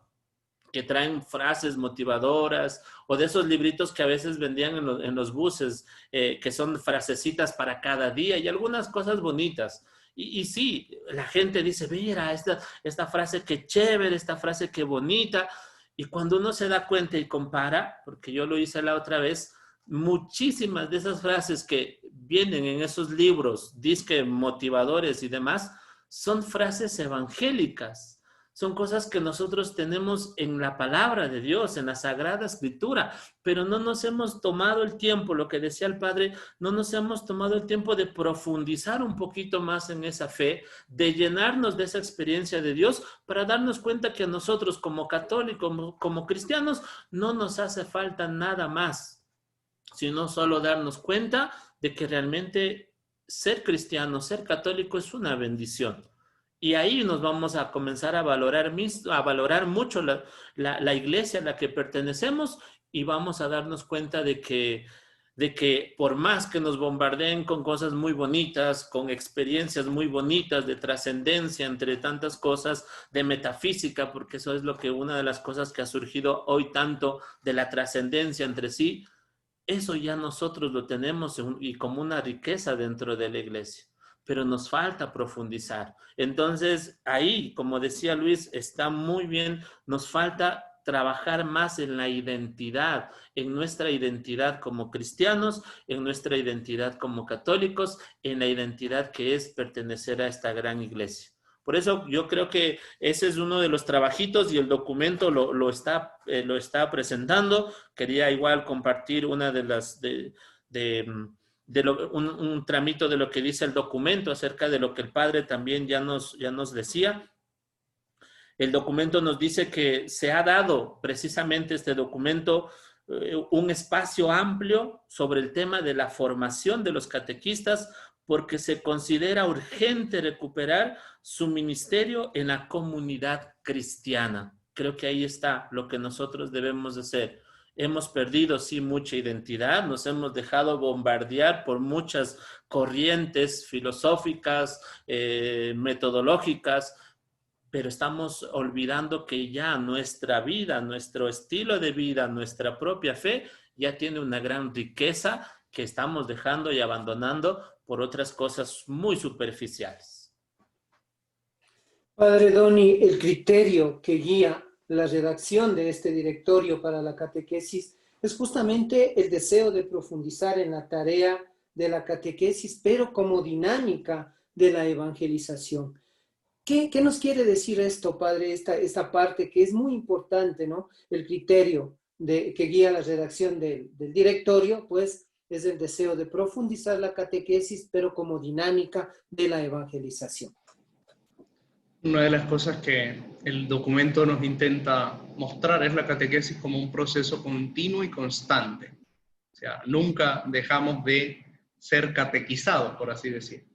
que traen frases motivadoras o de esos libritos que a veces vendían en los buses, que son frasecitas para cada día y algunas cosas bonitas. Y sí, la gente dice, mira, esta frase que chévere, esta frase que bonita. Y cuando uno se da cuenta y compara, porque yo lo hice la otra vez, muchísimas de esas frases que vienen en esos libros, disque motivadores y demás, son frases evangélicas. Son cosas que nosotros tenemos en la palabra de Dios, en la Sagrada Escritura, pero no nos hemos tomado el tiempo, lo que decía el Padre, no nos hemos tomado el tiempo de profundizar un poquito más en esa fe, de llenarnos de esa experiencia de Dios para darnos cuenta que a nosotros como católicos, como cristianos, no nos hace falta nada más, sino solo darnos cuenta de que realmente ser cristiano, ser católico es una bendición. Y ahí nos vamos a comenzar a valorar mucho la iglesia a la que pertenecemos y vamos a darnos cuenta de que por más que nos bombardeen con cosas muy bonitas, con experiencias muy bonitas de trascendencia entre tantas cosas, de metafísica, porque eso es lo que una de las cosas que ha surgido hoy tanto de la trascendencia entre sí, eso ya nosotros lo tenemos y como una riqueza dentro de la iglesia, pero nos falta profundizar. Entonces, ahí, como decía Luis, está muy bien, nos falta trabajar más en la identidad, en nuestra identidad como cristianos, en nuestra identidad como católicos, en la identidad que es pertenecer a esta gran iglesia. Por eso yo creo que ese es uno de los trabajitos y el documento lo está presentando. Quería igual compartir una de las un tramito de lo que dice el documento acerca de lo que el padre también ya nos decía. El documento nos dice que se ha dado precisamente este documento un espacio amplio sobre el tema de la formación de los catequistas porque se considera urgente recuperar su ministerio en la comunidad cristiana. Creo que ahí está lo que nosotros debemos hacer. Hemos perdido, sí, mucha identidad, nos hemos dejado bombardear por muchas corrientes filosóficas, metodológicas, pero estamos olvidando que ya nuestra vida, nuestro estilo de vida, nuestra propia fe, ya tiene una gran riqueza que estamos dejando y abandonando por otras cosas muy superficiales. Padre Doni, el criterio que guía la redacción de este directorio para la catequesis es justamente el deseo de profundizar en la tarea de la catequesis, pero como dinámica de la evangelización. ¿Qué nos quiere decir esto, padre, esta parte que es muy importante, ¿no? El criterio que guía la redacción del directorio, pues, es el deseo de profundizar la catequesis, pero como dinámica de la evangelización. Una de las cosas que el documento nos intenta mostrar es la catequesis como un proceso continuo y constante. O sea, nunca dejamos de ser catequizados, por así decir.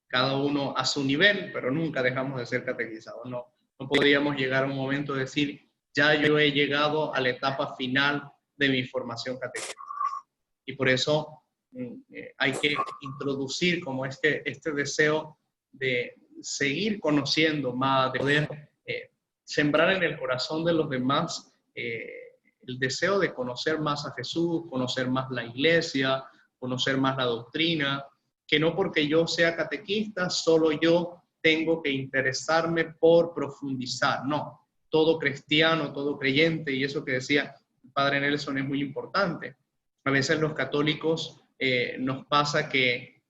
Cada uno a su nivel, pero nunca dejamos de ser catequizados. No podríamos llegar a un momento de decir, ya yo he llegado a la etapa final de mi formación catequética. Y por eso hay que introducir como este deseo de seguir conociendo más, de poder sembrar en el corazón de los demás el deseo de conocer más a Jesús, conocer más la iglesia, conocer más la doctrina, que no porque yo sea catequista, solo yo tengo que interesarme por profundizar. No, todo cristiano, todo creyente, y eso que decía el padre Nelson es muy importante. A veces los católicos nos pasa que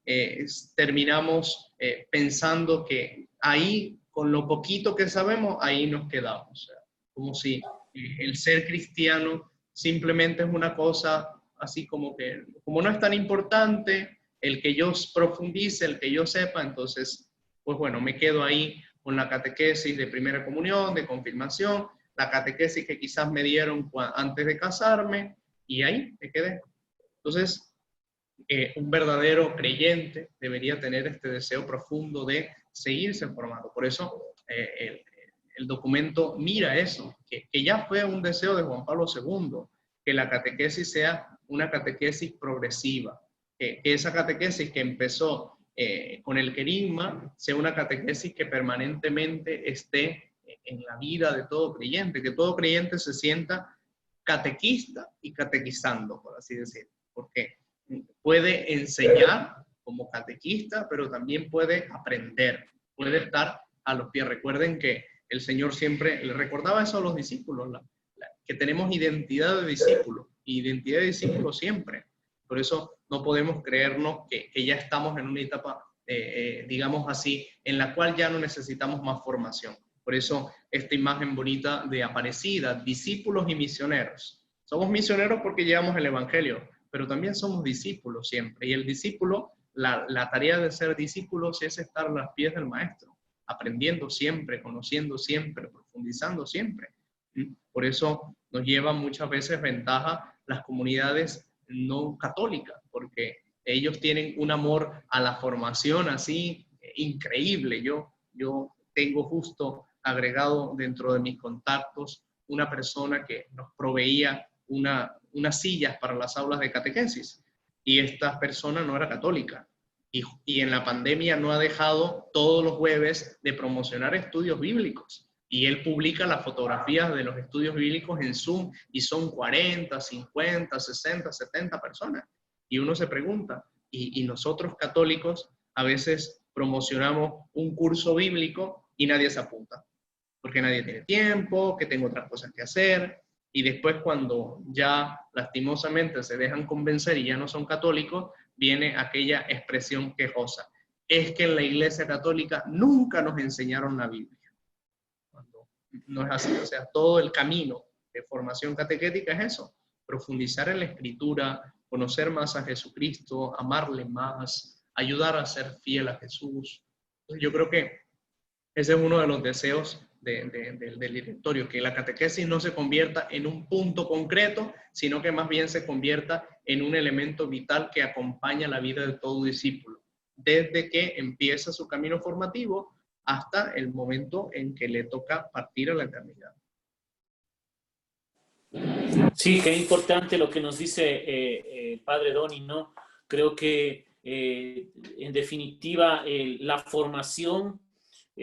terminamos pensando que ahí, con lo poquito que sabemos, ahí nos quedamos. O sea, como si el ser cristiano simplemente es una cosa así como que, como no es tan importante, el que yo profundice, el que yo sepa, entonces, pues bueno, me quedo ahí con la catequesis de primera comunión, de confirmación, la catequesis que quizás me dieron antes de casarme, y ahí me quedé. Entonces, un verdadero creyente debería tener este deseo profundo de seguirse formando. Por eso, el documento mira eso, que ya fue un deseo de Juan Pablo II, que la catequesis sea una catequesis progresiva, que esa catequesis que empezó con el querigma sea una catequesis que permanentemente esté en la vida de todo creyente, que todo creyente se sienta catequista y catequizando, por así decir, porque puede enseñar como catequista, pero también puede aprender, puede estar a los pies. Recuerden que el Señor siempre le recordaba eso a los discípulos, que tenemos identidad de discípulos, identidad de discípulos siempre. Por eso no podemos creernos que ya estamos en una etapa, digamos así, en la cual ya no necesitamos más formación. Por eso esta imagen bonita de Aparecida, discípulos y misioneros. Somos misioneros porque llevamos el Evangelio, pero también somos discípulos siempre. Y el discípulo, la tarea de ser discípulos es estar a los pies del maestro, aprendiendo siempre, conociendo siempre, profundizando siempre. Por eso nos llevan muchas veces ventaja las comunidades no católicas, porque ellos tienen un amor a la formación así increíble. Yo tengo justo agregado dentro de mis contactos una persona que nos proveía unas sillas para las aulas de catequesis, y esta persona no era católica, y en la pandemia no ha dejado todos los jueves de promocionar estudios bíblicos, y él publica las fotografías de los estudios bíblicos en Zoom, y son 40, 50, 60, 70 personas, y uno se pregunta, y nosotros católicos a veces promocionamos un curso bíblico y nadie se apunta, porque nadie tiene tiempo, que tengo otras cosas que hacer, y después cuando ya lastimosamente se dejan convencer y ya no son católicos, viene aquella expresión quejosa: es que en la Iglesia Católica nunca nos enseñaron la Biblia. Cuando no es así, o sea, todo el camino de formación catequética es eso: profundizar en la Escritura, conocer más a Jesucristo, amarle más, ayudar a ser fiel a Jesús. Entonces, yo creo que ese es uno de los deseos del directorio, que la catequesis no se convierta en un punto concreto, sino que más bien se convierta en un elemento vital que acompaña la vida de todo discípulo, desde que empieza su camino formativo hasta el momento en que le toca partir a la eternidad. Sí, qué importante lo que nos dice el padre Doni, ¿no? Creo que en definitiva la formación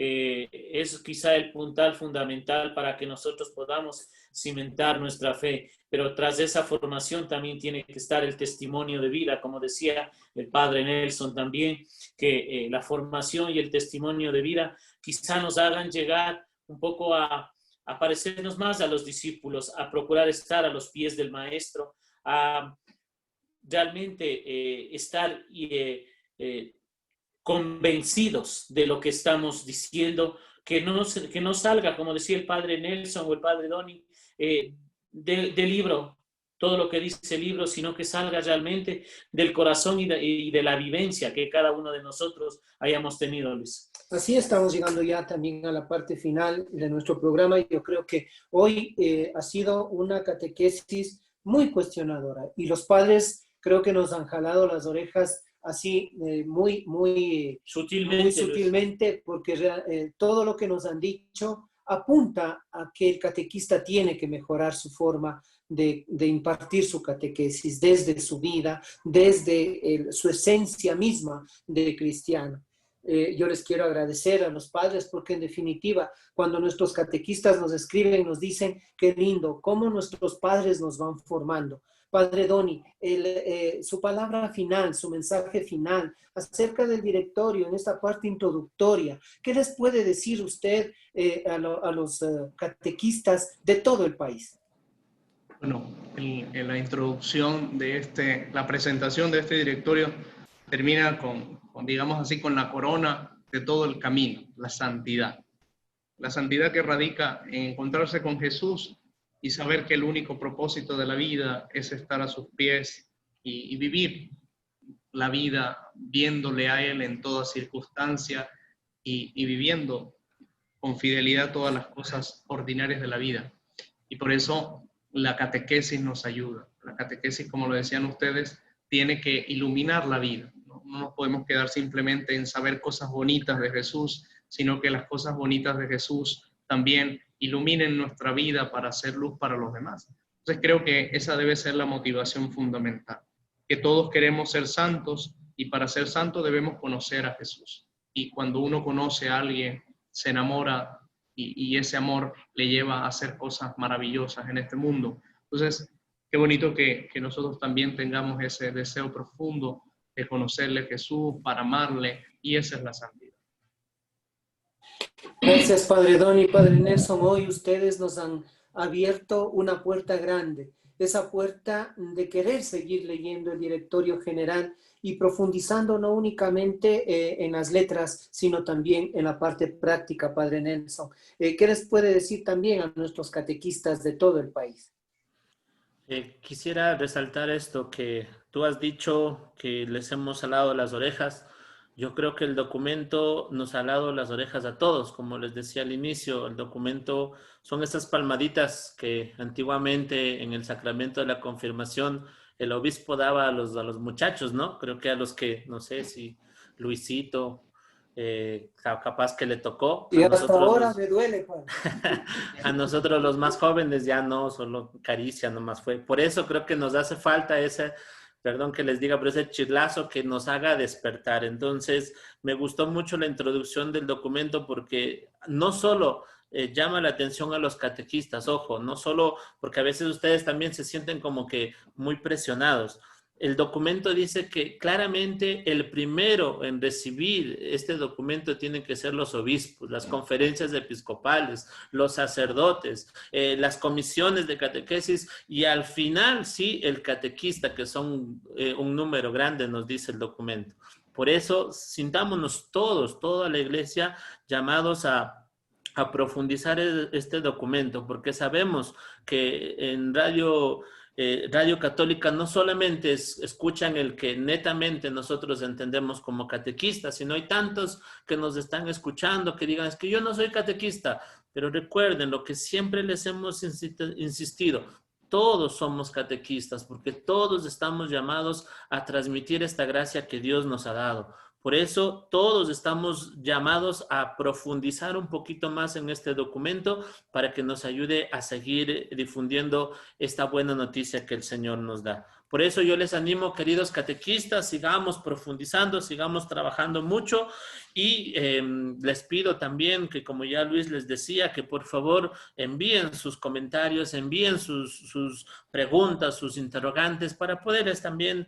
es quizá el puntal fundamental para que nosotros podamos cimentar nuestra fe, pero tras esa formación también tiene que estar el testimonio de vida, como decía el padre Nelson también, que la formación y el testimonio de vida quizá nos hagan llegar un poco a parecernos más a los discípulos, a procurar estar a los pies del maestro, a realmente estar convencidos de lo que estamos diciendo, que no salga, como decía el padre Nelson o el padre Doni, del libro, todo lo que dice el libro, sino que salga realmente del corazón y de la vivencia que cada uno de nosotros hayamos tenido, Luis. Así estamos llegando ya también a la parte final de nuestro programa. Yo creo que hoy ha sido una catequesis muy cuestionadora, y los padres creo que nos han jalado las orejas así muy sutilmente, porque todo lo que nos han dicho apunta a que el catequista tiene que mejorar su forma de impartir su catequesis desde su vida, desde su esencia misma de cristiano. Yo les quiero agradecer a los padres, porque en definitiva, cuando nuestros catequistas nos escriben, nos dicen: qué lindo, cómo nuestros padres nos van formando. Padre Doni, su palabra final, su mensaje final acerca del directorio en esta parte introductoria, ¿qué les puede decir usted a los catequistas de todo el país? Bueno, en la introducción de la presentación de este directorio termina con, digamos así, con la corona de todo el camino: la santidad. La santidad que radica en encontrarse con Jesús y saber que el único propósito de la vida es estar a sus pies y vivir la vida viéndole a Él en toda circunstancia y viviendo con fidelidad todas las cosas ordinarias de la vida. Y por eso la catequesis nos ayuda. La catequesis, como lo decían ustedes, tiene que iluminar la vida. No nos podemos quedar simplemente en saber cosas bonitas de Jesús, sino que las cosas bonitas de Jesús también iluminen nuestra vida para hacer luz para los demás. Entonces creo que esa debe ser la motivación fundamental, que todos queremos ser santos, y para ser santos debemos conocer a Jesús. Y cuando uno conoce a alguien, se enamora, y ese amor le lleva a hacer cosas maravillosas en este mundo. Entonces, qué bonito que nosotros también tengamos ese deseo profundo de conocerle a Jesús, para amarle, y esa es la santidad. Gracias, Padre Don y Padre Nelson. Hoy ustedes nos han abierto una puerta grande, esa puerta de querer seguir leyendo el directorio general y profundizando no únicamente en las letras, sino también en la parte práctica, Padre Nelson. ¿Qué les puede decir también a nuestros catequistas de todo el país? Quisiera resaltar esto que tú has dicho, que les hemos jalado las orejas. Yo creo que el documento nos ha jalado las orejas a todos. Como les decía al inicio, el documento son esas palmaditas que antiguamente en el sacramento de la confirmación el obispo daba a los muchachos, ¿no? Creo que a los que, no sé si Luisito, capaz que le tocó. Y A hasta nosotros ahora me duele, padre. a nosotros los más jóvenes ya no, solo caricia nomás fue. Por eso creo que nos hace falta ese, perdón que les diga, pero ese chislazo que nos haga despertar. Entonces, me gustó mucho la introducción del documento porque no solo llama la atención a los catequistas, ojo, no solo porque a veces ustedes también se sienten como que muy presionados. El documento dice que claramente el primero en recibir este documento tienen que ser los obispos, las conferencias episcopales, los sacerdotes, las comisiones de catequesis y al final, sí, el catequista, que son un número grande, nos dice el documento. Por eso, sintámonos todos, toda la iglesia, llamados a profundizar este documento, porque sabemos que en Radio Católica no solamente escuchan el que netamente nosotros entendemos como catequistas, sino hay tantos que nos están escuchando que digan, es que yo no soy catequista, pero recuerden lo que siempre les hemos insistido, todos somos catequistas porque todos estamos llamados a transmitir esta gracia que Dios nos ha dado. Por eso todos estamos llamados a profundizar un poquito más en este documento para que nos ayude a seguir difundiendo esta buena noticia que el Señor nos da. Por eso yo les animo, queridos catequistas, sigamos profundizando, sigamos trabajando mucho y les pido también que, como ya Luis les decía, que por favor envíen sus comentarios, envíen sus preguntas, sus interrogantes para poderles también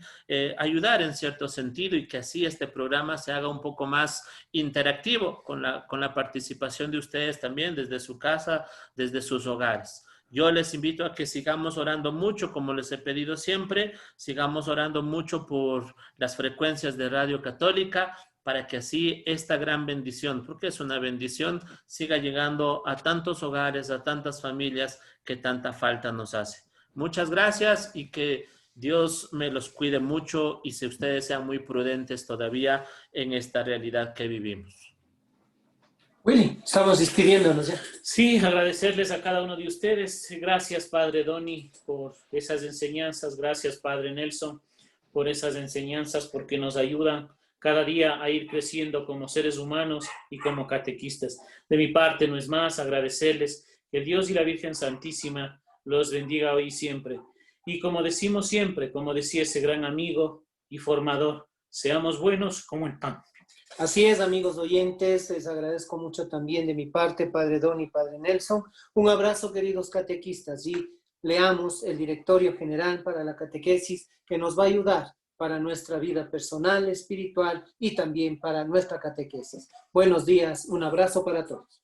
ayudar en cierto sentido y que así este programa se haga un poco más interactivo con la participación de ustedes también desde su casa, desde sus hogares. Yo les invito a que sigamos orando mucho, como les he pedido siempre, sigamos orando mucho por las frecuencias de Radio Católica, para que así esta gran bendición, porque es una bendición, siga llegando a tantos hogares, a tantas familias que tanta falta nos hace. Muchas gracias y que Dios me los cuide mucho y si ustedes sean muy prudentes todavía en esta realidad que vivimos. Willy, estamos despidiéndonos ya. Sí, agradecerles a cada uno de ustedes. Gracias, Padre Doni, por esas enseñanzas. Gracias, Padre Nelson, por esas enseñanzas, porque nos ayudan cada día a ir creciendo como seres humanos y como catequistas. De mi parte, no es más, agradecerles que Dios y la Virgen Santísima los bendiga hoy y siempre. Y como decimos siempre, como decía ese gran amigo y formador, seamos buenos como el pan. Así es, amigos oyentes, les agradezco mucho también de mi parte, Padre Don y Padre Nelson. Un abrazo, queridos catequistas, y leamos el Directorio General para la Catequesis que nos va a ayudar para nuestra vida personal, espiritual y también para nuestra catequesis. Buenos días, un abrazo para todos.